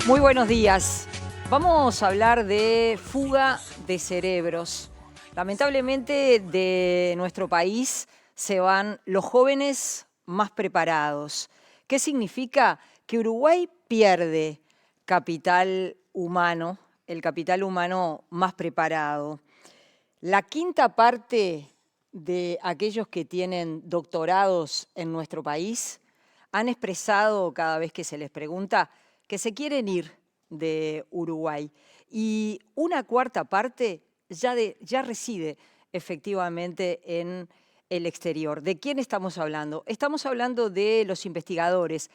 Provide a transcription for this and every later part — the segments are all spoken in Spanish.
Muy buenos días. Vamos a hablar de fuga de cerebros. Lamentablemente de nuestro país se van los jóvenes más preparados. ¿Qué significa? Que Uruguay pierde capital humano, el capital humano más preparado. La quinta parte de aquellos que tienen doctorados en nuestro país han expresado cada vez que se les pregunta que se quieren ir de Uruguay. Y una cuarta parte ya reside efectivamente en el exterior. ¿De quién estamos hablando? Estamos hablando de los investigadores.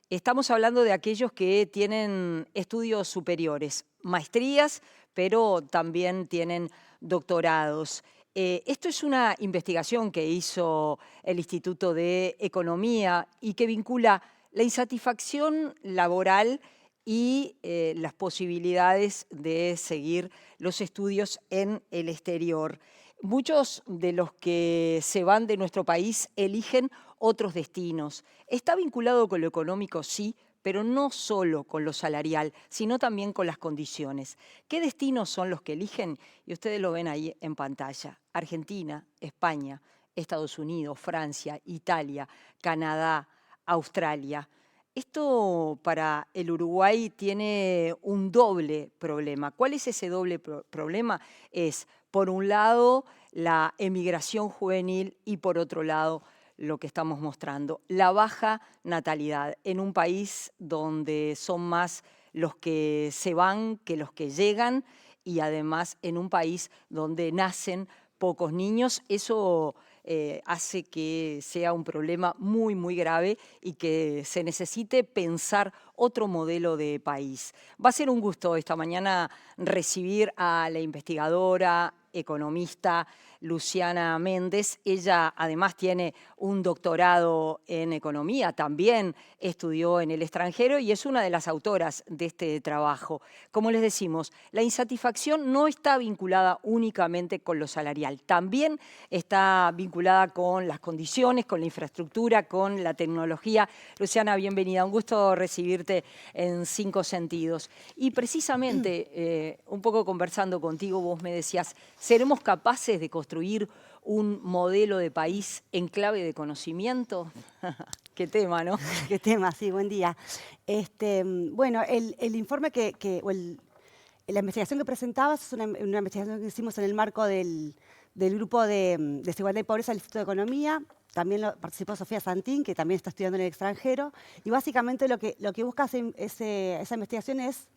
Estamos hablando de aquellos que tienen estudios superiores, maestrías, pero también tienen doctorados. Esto es una investigación que hizo el Instituto de Economía y que vincula la insatisfacción laboral y las posibilidades de seguir los estudios en el exterior. Muchos de los que se van de nuestro país eligen otros destinos. ¿Está vinculado con lo económico? Sí, pero no solo con lo salarial, sino también con las condiciones. ¿Qué destinos son los que eligen? Y ustedes lo ven ahí en pantalla. Argentina, España, Estados Unidos, Francia, Italia, Canadá, Australia. Esto para el Uruguay tiene un doble problema. ¿Cuál es ese doble problema? Es, por un lado, la emigración juvenil y por otro lado, lo que estamos mostrando, la baja natalidad en un país donde son más los que se van que los que llegan y además en un país donde nacen pocos niños. Eso hace que sea un problema muy, muy grave y que se necesite pensar otro modelo de país. Va a ser un gusto esta mañana recibir a la investigadora, economista Luciana Méndez. Ella además tiene un doctorado en economía, también estudió en el extranjero y es una de las autoras de este trabajo. Como les decimos, la insatisfacción no está vinculada únicamente con lo salarial, también está vinculada con las condiciones, con la infraestructura, con la tecnología. Luciana, bienvenida, un gusto recibirte en Cinco Sentidos. Y precisamente, un poco conversando contigo, vos me decías, ¿seremos capaces de construir un modelo de país en clave de conocimiento? Qué tema, ¿no? Qué tema, sí, buen día. Bueno, el informe la investigación que presentabas es una investigación que hicimos en el marco del grupo de Desigualdad y Pobreza del Instituto de Economía. También participó Sofía Santín, que también está estudiando en el extranjero. Y básicamente lo que busca esa investigación es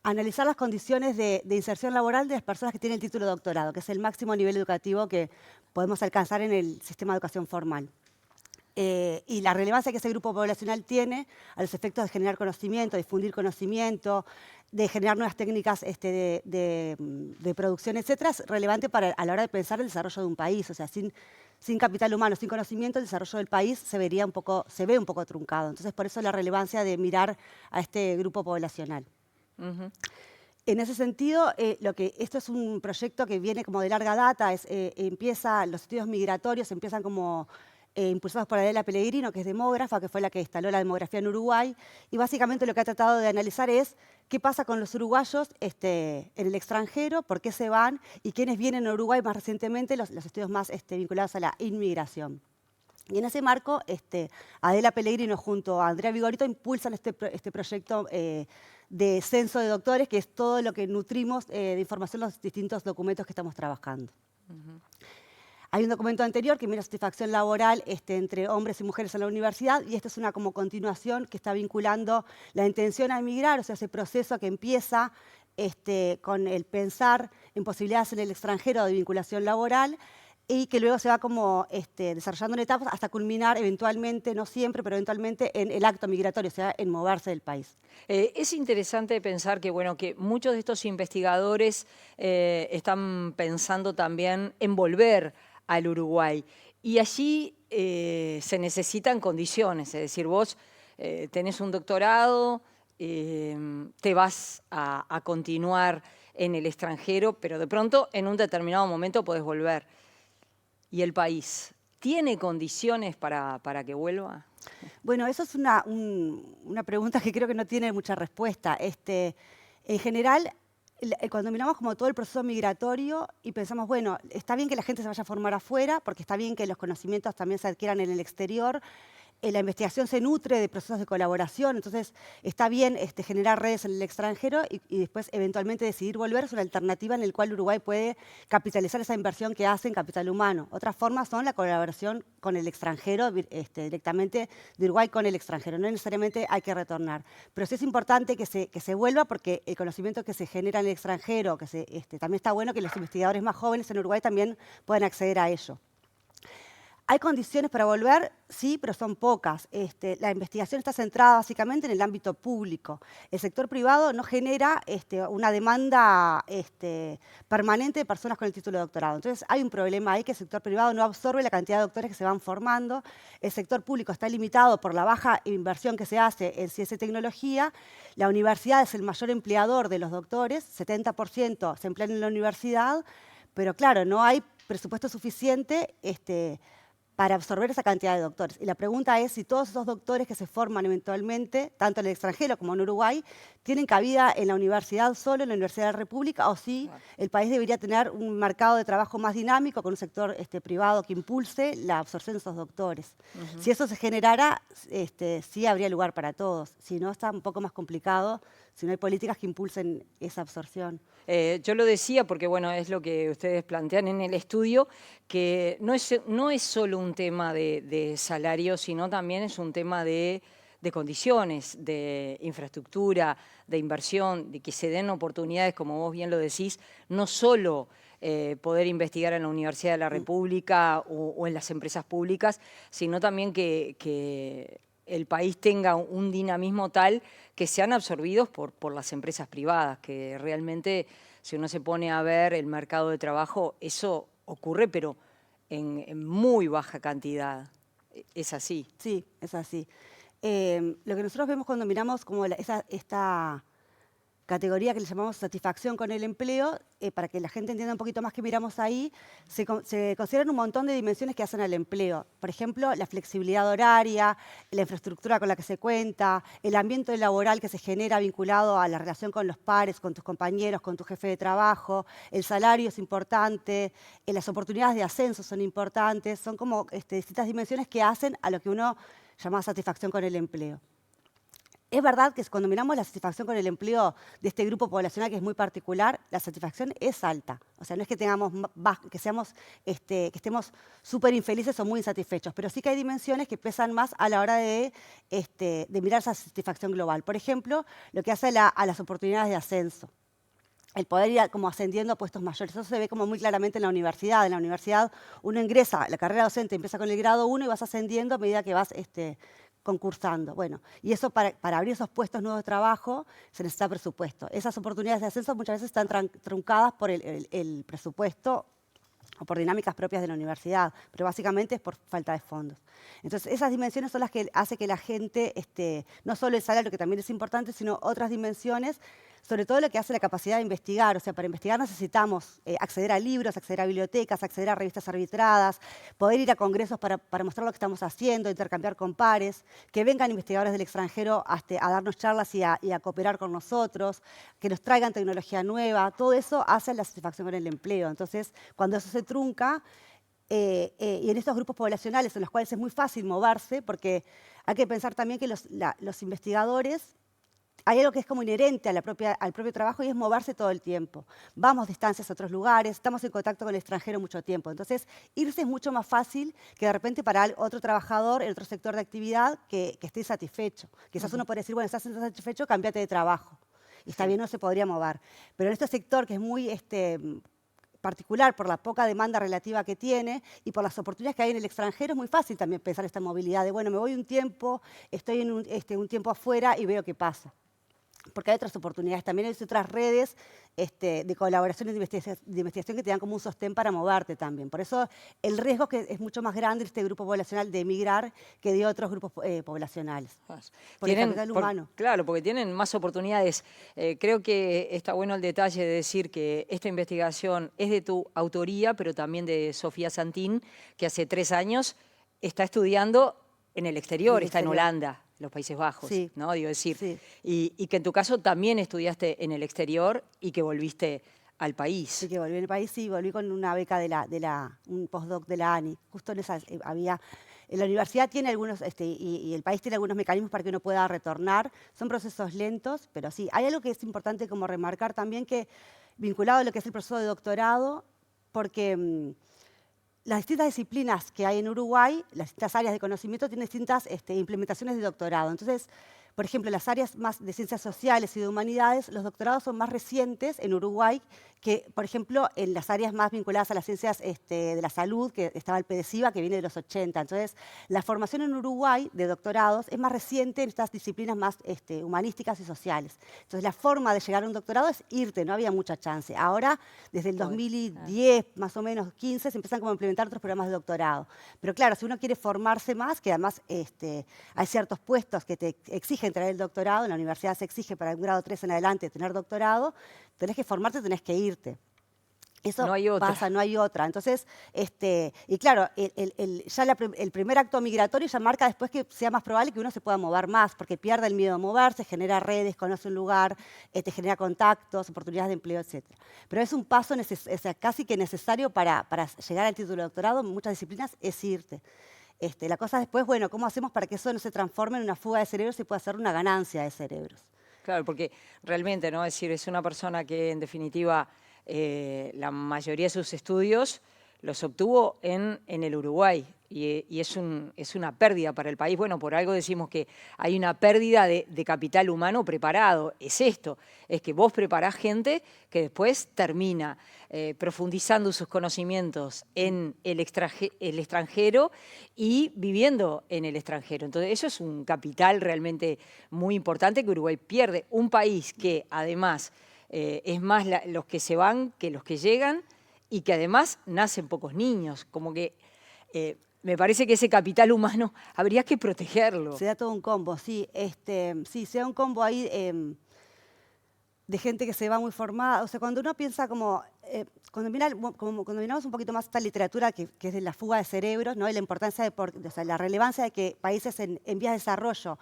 analizar las condiciones de inserción laboral de las personas que tienen el título de doctorado, que es el máximo nivel educativo que podemos alcanzar en el sistema de educación formal. Y la relevancia que ese grupo poblacional tiene a los efectos de generar conocimiento, difundir conocimiento, de generar nuevas técnicas de producción, etcétera, es relevante a la hora de pensar el desarrollo de un país. O sea, sin capital humano, sin conocimiento, el desarrollo del país se ve un poco truncado. Entonces, por eso la relevancia de mirar a este grupo poblacional. En ese sentido, esto es un proyecto que viene como de larga data, los estudios migratorios empiezan como impulsados por Adela Pellegrino, que es demógrafa, que fue la que instaló la demografía en Uruguay, y básicamente lo que ha tratado de analizar es qué pasa con los uruguayos en el extranjero, por qué se van y quiénes vienen a Uruguay más recientemente, los estudios más vinculados a la inmigración. Y en ese marco, Adela Pellegrino junto a Andrea Vigorito impulsan este proyecto de censo de doctores, que es todo lo que nutrimos de información los distintos documentos que estamos trabajando. Hay un documento anterior que mira satisfacción laboral entre hombres y mujeres en la universidad, y esta es una como continuación que está vinculando la intención a emigrar, o sea, ese proceso que empieza con el pensar en posibilidades en el extranjero de vinculación laboral, y que luego se va como desarrollando en etapas hasta culminar eventualmente, no siempre, pero eventualmente en el acto migratorio, o sea, en moverse del país. Es interesante pensar que, bueno, que muchos de estos investigadores están pensando también en volver al Uruguay. Y allí se necesitan condiciones, es decir, vos tenés un doctorado, te vas a continuar en el extranjero, pero de pronto en un determinado momento podés volver. Y el país, ¿tiene condiciones para que vuelva? Bueno, eso es una pregunta que creo que no tiene mucha respuesta. En general, cuando miramos como todo el proceso migratorio y pensamos, bueno, está bien que la gente se vaya a formar afuera, porque está bien que los conocimientos también se adquieran en el exterior. La investigación se nutre de procesos de colaboración, entonces está bien generar redes en el extranjero y después eventualmente decidir volver. Es una alternativa en la cual Uruguay puede capitalizar esa inversión que hace en capital humano. Otras formas son la colaboración con el extranjero, directamente de Uruguay con el extranjero. No necesariamente hay que retornar, pero sí es importante que se vuelva, porque el conocimiento que se genera en el extranjero, también está bueno que los investigadores más jóvenes en Uruguay también puedan acceder a ello. ¿Hay condiciones para volver? Sí, pero son pocas. La investigación está centrada básicamente en el ámbito público. El sector privado no genera una demanda permanente de personas con el título de doctorado. Entonces hay un problema ahí, que el sector privado no absorbe la cantidad de doctores que se van formando. El sector público está limitado por la baja inversión que se hace en ciencia y tecnología. La universidad es el mayor empleador de los doctores, 70% se emplean en la universidad, pero claro, no hay presupuesto suficiente para absorber esa cantidad de doctores. Y la pregunta es si todos esos doctores que se forman eventualmente, tanto en el extranjero como en Uruguay, tienen cabida en la universidad solo, en la Universidad de la República, o si el país debería tener un mercado de trabajo más dinámico, con un sector privado que impulse la absorción de esos doctores. Si eso se generara, sí habría lugar para todos. Si no, está un poco más complicado, si no hay políticas que impulsen esa absorción. Yo lo decía porque, bueno, es lo que ustedes plantean en el estudio, que no es solo un tema de salario, sino también es un tema de condiciones, de infraestructura, de inversión, de que se den oportunidades, como vos bien lo decís, no solo poder investigar en la Universidad de la República o en las empresas públicas, sino también que el país tenga un dinamismo tal que sean absorbidos por las empresas privadas, que realmente, si uno se pone a ver el mercado de trabajo, eso ocurre, pero en muy baja cantidad. ¿Es así? Sí, es así. Lo que nosotros vemos cuando miramos como esta categoría que le llamamos satisfacción con el empleo, para que la gente entienda un poquito más qué miramos ahí, se consideran un montón de dimensiones que hacen al empleo. Por ejemplo, la flexibilidad horaria, la infraestructura con la que se cuenta, el ambiente laboral que se genera vinculado a la relación con los pares, con tus compañeros, con tu jefe de trabajo, el salario es importante, las oportunidades de ascenso son importantes, son como distintas dimensiones que hacen a lo que uno llama satisfacción con el empleo. Es verdad que cuando miramos la satisfacción con el empleo de este grupo poblacional, que es muy particular, la satisfacción es alta. O sea, no es que que estemos súper infelices o muy insatisfechos, pero sí que hay dimensiones que pesan más a la hora de mirar esa satisfacción global. Por ejemplo, lo que hace a las oportunidades de ascenso. El poder ir como ascendiendo a puestos mayores. Eso se ve como muy claramente en la universidad. En la universidad uno ingresa, la carrera docente empieza con el grado 1 y vas ascendiendo a medida que vas concursando. Bueno, y eso para abrir esos puestos nuevos de trabajo se necesita presupuesto. Esas oportunidades de ascenso muchas veces están truncadas por el presupuesto o por dinámicas propias de la universidad, pero básicamente es por falta de fondos. Entonces, esas dimensiones son las que hacen que la gente, no solo el salario, que también es importante, sino otras dimensiones, sobre todo lo que hace la capacidad de investigar. O sea, para investigar necesitamos acceder a libros, acceder a bibliotecas, acceder a revistas arbitradas, poder ir a congresos para mostrar lo que estamos haciendo, intercambiar con pares, que vengan investigadores del extranjero a darnos charlas y a cooperar con nosotros, que nos traigan tecnología nueva. Todo eso hace la satisfacción con el empleo. Entonces, cuando eso se trunca, y en estos grupos poblacionales en los cuales es muy fácil moverse, porque hay que pensar también que los investigadores, hay algo que es como inherente al propio trabajo, y es moverse todo el tiempo. Vamos distancias a otros lugares, estamos en contacto con el extranjero mucho tiempo. Entonces, irse es mucho más fácil que de repente para otro trabajador en otro sector de actividad que esté insatisfecho. Quizás uno puede decir, bueno, estás insatisfecho, cámbiate de trabajo. Y está bien, no se podría mover. Pero en este sector que es muy particular por la poca demanda relativa que tiene y por las oportunidades que hay en el extranjero, es muy fácil también pensar esta movilidad de, bueno, me voy un tiempo, estoy en un tiempo afuera y veo qué pasa. porque hay otras oportunidades. También hay otras redes de colaboración y de investigación que te dan como un sostén para moverte también. Por eso el riesgo que es mucho más grande de este grupo poblacional de emigrar que de otros grupos poblacionales. Por el capital humano. Claro, porque tienen más oportunidades. Creo que está bueno el detalle de decir que esta investigación es de tu autoría, pero también de Sofía Santín, que hace 3 años está estudiando en el exterior, está en Holanda, los Países Bajos, sí, ¿no? Digo decir, sí. y que en tu caso también estudiaste en el exterior y que volviste al país. Sí, que volví al país, sí, volví con una beca un postdoc de la ANI. Justo en esa la universidad tiene algunos, y el país tiene algunos mecanismos para que uno pueda retornar. Son procesos lentos, pero sí. Hay algo que es importante como remarcar también, que vinculado a lo que es el proceso de doctorado, porque las distintas disciplinas que hay en Uruguay, las distintas áreas de conocimiento, tienen distintas implementaciones de doctorado. Entonces, por ejemplo, las áreas más de ciencias sociales y de humanidades, los doctorados son más recientes en Uruguay que, por ejemplo, en las áreas más vinculadas a las ciencias de la salud, que estaba el PEDESIVA, que viene de los 80. Entonces, la formación en Uruguay de doctorados es más reciente en estas disciplinas más humanísticas y sociales. Entonces, la forma de llegar a un doctorado es irte, no había mucha chance. Ahora, desde el 2010, más o menos 15, se empiezan como a implementar otros programas de doctorado. Pero claro, si uno quiere formarse más, que además hay ciertos puestos que te exigen tener el doctorado, en la universidad se exige para un grado 3 en adelante tener doctorado, tenés que formarte, tenés que irte. Eso no hay otra. pasa, no hay otra. Entonces, y claro, el primer acto migratorio ya marca después que sea más probable que uno se pueda mover más, porque pierde el miedo a moverse, genera redes, conoce un lugar, genera contactos, oportunidades de empleo, etc. Pero es un paso casi que necesario para llegar al título de doctorado en muchas disciplinas, es irte. La cosa después, bueno, ¿cómo hacemos para que eso no se transforme en una fuga de cerebros y pueda ser una ganancia de cerebros? Claro, porque realmente, ¿no? Es decir, es una persona que en definitiva la mayoría de sus estudios los obtuvo en el Uruguay y es una pérdida para el país. Bueno, por algo decimos que hay una pérdida de capital humano preparado. Es esto, es que vos preparás gente que después termina profundizando sus conocimientos en el extranjero y viviendo en el extranjero. Entonces, eso es un capital realmente muy importante que Uruguay pierde. Un país que además es más los que se van que los que llegan y que además nacen pocos niños. Como que me parece que ese capital humano habría que protegerlo. Se da todo un combo, sí. Sí, se da un combo ahí de gente que se va muy formada. O sea, cuando uno piensa cuando miramos un poquito más esta literatura que es de la fuga de cerebros, ¿no? Y la importancia la relevancia de que países en vías de desarrollo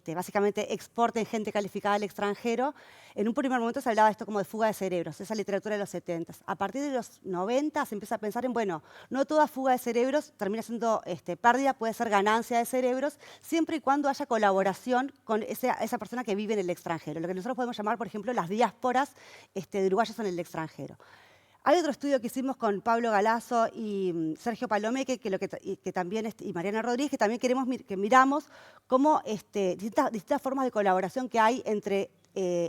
básicamente exporten gente calificada al extranjero, en un primer momento se hablaba de esto como de fuga de cerebros, esa literatura de los 70. A partir de los 90 se empieza a pensar en, bueno, no toda fuga de cerebros termina siendo pérdida, puede ser ganancia de cerebros, siempre y cuando haya colaboración con esa persona que vive en el extranjero, lo que nosotros podemos llamar, por ejemplo, las diásporas de uruguayos en el extranjero. Hay otro estudio que hicimos con Pablo Galazo y Sergio Palomeque, que también, y Mariana Rodríguez, que también miramos cómo distintas formas de colaboración que hay entre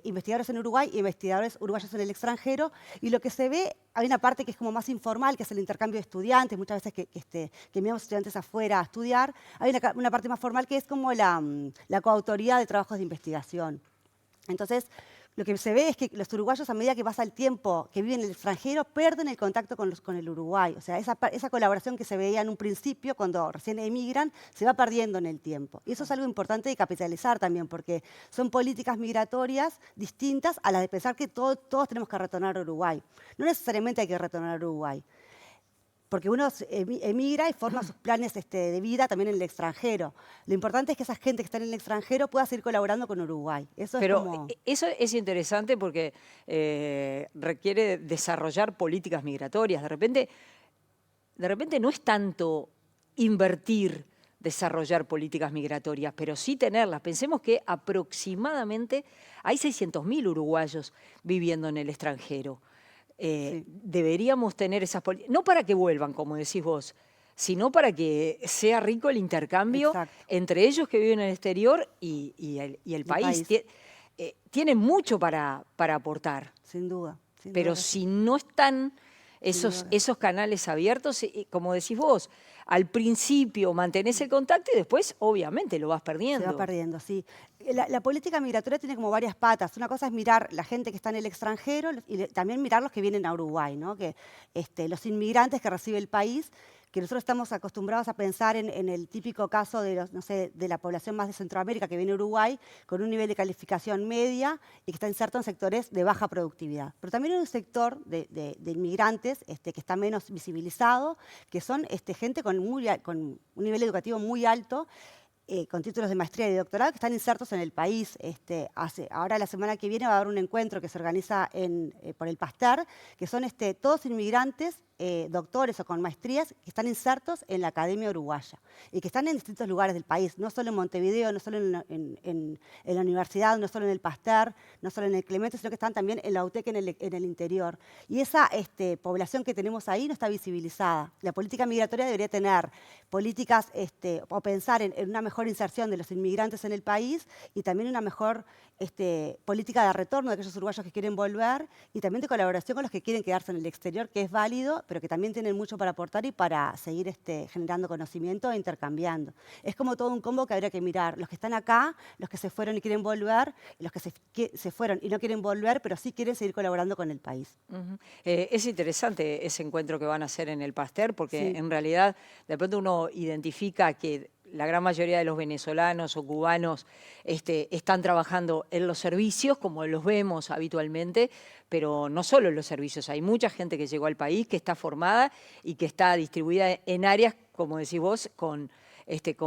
investigadores en Uruguay y investigadores uruguayos en el extranjero. Y lo que se ve, hay una parte que es como más informal, que es el intercambio de estudiantes, muchas veces que enviamos estudiantes afuera a estudiar. Hay una parte más formal que es como la coautoría de trabajos de investigación. Entonces, lo que se ve es que los uruguayos, a medida que pasa el tiempo que viven en el extranjero, pierden el contacto con el Uruguay. O sea, esa colaboración que se veía en un principio, cuando recién emigran, se va perdiendo en el tiempo. Y eso es algo importante de capitalizar también, porque son políticas migratorias distintas a las de pensar que todos tenemos que retornar a Uruguay. No necesariamente hay que retornar a Uruguay, porque uno emigra y forma sus planes de vida también en el extranjero. Lo importante es que esa gente que está en el extranjero pueda seguir colaborando con Uruguay. Pero eso es interesante porque requiere desarrollar políticas migratorias. De repente no es tanto invertir, desarrollar políticas migratorias, pero sí tenerlas. Pensemos que aproximadamente hay 600.000 uruguayos viviendo en el extranjero. Sí. Deberíamos tener esas políticas, no para que vuelvan, como decís vos, sino para que sea rico el intercambio. Exacto. Entre ellos que viven en el exterior y el país. Tienen mucho para aportar. Sin duda. Pero si no están esos canales abiertos, como decís vos, al principio mantenés el contacto y después obviamente lo vas perdiendo. Se va perdiendo, sí. La política migratoria tiene como varias patas. Una cosa es mirar la gente que está en el extranjero y también mirar los que vienen a Uruguay, ¿no? Que, los inmigrantes que recibe el país, que nosotros estamos acostumbrados a pensar en el típico caso de, no sé, de la población más de Centroamérica que viene a Uruguay con un nivel de calificación media y que está inserto en sectores de baja productividad. Pero también hay un sector de inmigrantes que está menos visibilizado, que son gente con un nivel educativo muy alto, con títulos de maestría y de doctorado que están insertos en el país. Ahora la semana que viene va a haber un encuentro que se organiza por el Pasteur, que son todos inmigrantes, doctores o con maestrías que están insertos en la Academia Uruguaya y que están en distintos lugares del país, no solo en Montevideo, no solo en la universidad, no solo en el Pasteur, no solo en el Clemente, sino que están también en la UTEC en el interior. Y esa población que tenemos ahí no está visibilizada. La política migratoria debería tener políticas o pensar en una mejor inserción de los inmigrantes en el país y también una mejor política de retorno de aquellos uruguayos que quieren volver y también de colaboración con los que quieren quedarse en el exterior, que es válido, pero que también tienen mucho para aportar y para seguir generando conocimiento e intercambiando. Es como todo un combo que habría que mirar. Los que están acá, los que se fueron y quieren volver, y los que se fueron y no quieren volver, pero sí quieren seguir colaborando con el país. Es interesante ese encuentro que van a hacer en el Pasteur, porque Sí. en realidad de pronto uno identifica que la gran mayoría de los venezolanos o cubanos están trabajando en los servicios, como los vemos habitualmente, pero no solo en los servicios. Hay mucha gente que llegó al país, que está formada y que está distribuida en áreas, como decís vos, con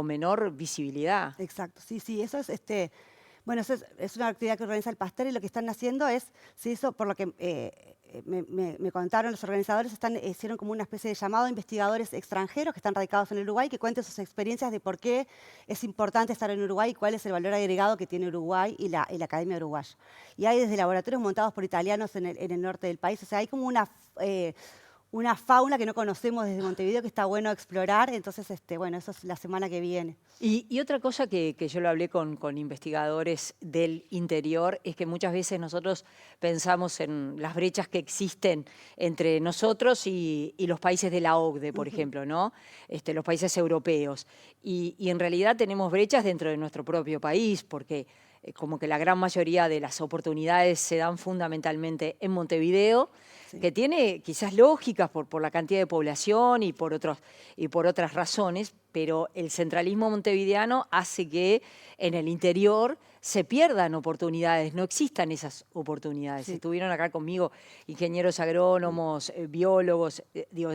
menor visibilidad. Exacto, sí, sí, eso es, bueno, eso es una actividad que organiza el Pasteur y lo que están haciendo es, sí, eso por lo que me contaron los organizadores, hicieron como una especie de llamado a investigadores extranjeros que están radicados en Uruguay, que cuenten sus experiencias de por qué es importante estar en Uruguay y cuál es el valor agregado que tiene Uruguay y la Academia Uruguaya. Y hay desde laboratorios montados por italianos en el norte del país, o sea, hay como una fauna que no conocemos desde Montevideo que está bueno explorar, entonces, bueno, eso es la semana que viene. Y otra cosa que yo lo hablé con investigadores del interior es que muchas veces nosotros pensamos en las brechas que existen entre nosotros y los países de la OCDE, por ejemplo, ¿no? Los países europeos. Y en realidad tenemos brechas dentro de nuestro propio país, porque como que la gran mayoría de las oportunidades se dan fundamentalmente en Montevideo, sí, que tiene quizás lógicas por la cantidad de población y por otras razones, pero el centralismo montevideano hace que en el interior se pierdan oportunidades, no existan esas oportunidades. Sí. Estuvieron acá conmigo ingenieros agrónomos, biólogos,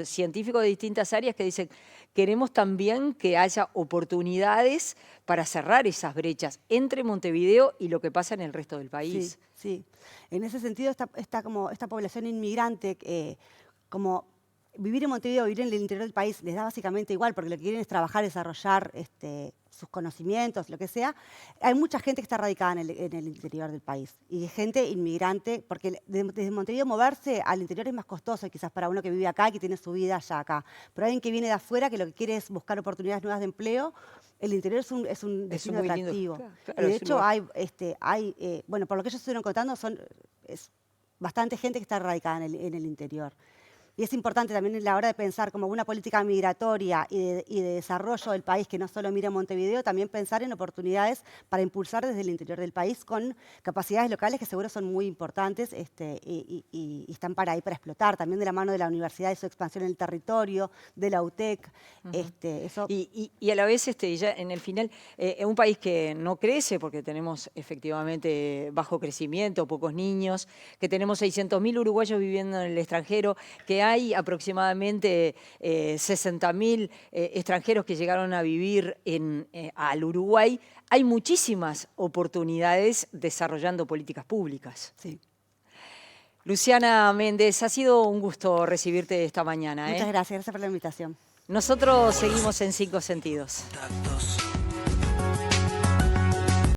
científicos de distintas áreas que dicen, queremos también que haya oportunidades para cerrar esas brechas entre Montevideo y lo que pasa en el resto del país. Sí, sí. En ese sentido, esta población inmigrante, como vivir en Montevideo, vivir en el interior del país, les da básicamente igual, porque lo que quieren es trabajar, desarrollar sus conocimientos, lo que sea. Hay mucha gente que está radicada en el interior del país y gente inmigrante, porque desde Montevideo moverse al interior es más costoso quizás para uno que vive acá y que tiene su vida allá acá. Pero alguien que viene de afuera, que lo que quiere es buscar oportunidades nuevas de empleo, el interior es un destino atractivo. Claro, y de hecho bueno, por lo que ellos estuvieron contando, es bastante gente que está radicada en el interior. Y es importante también a la hora de pensar como una política migratoria y de desarrollo del país que no solo mira Montevideo, también pensar en oportunidades para impulsar desde el interior del país con capacidades locales que seguro son muy importantes y están para explotar, también de la mano de la universidad y su expansión en el territorio, de la UTEC. Y a la vez, ya en el final, es un país que no crece porque tenemos efectivamente bajo crecimiento, pocos niños, que tenemos 600.000 uruguayos viviendo en el extranjero, que hay aproximadamente 60.000 extranjeros que llegaron a vivir al Uruguay. Hay muchísimas oportunidades desarrollando políticas públicas. Sí. Luciana Méndez, ha sido un gusto recibirte esta mañana. Muchas gracias por la invitación. Nosotros seguimos en 5 Sentidos.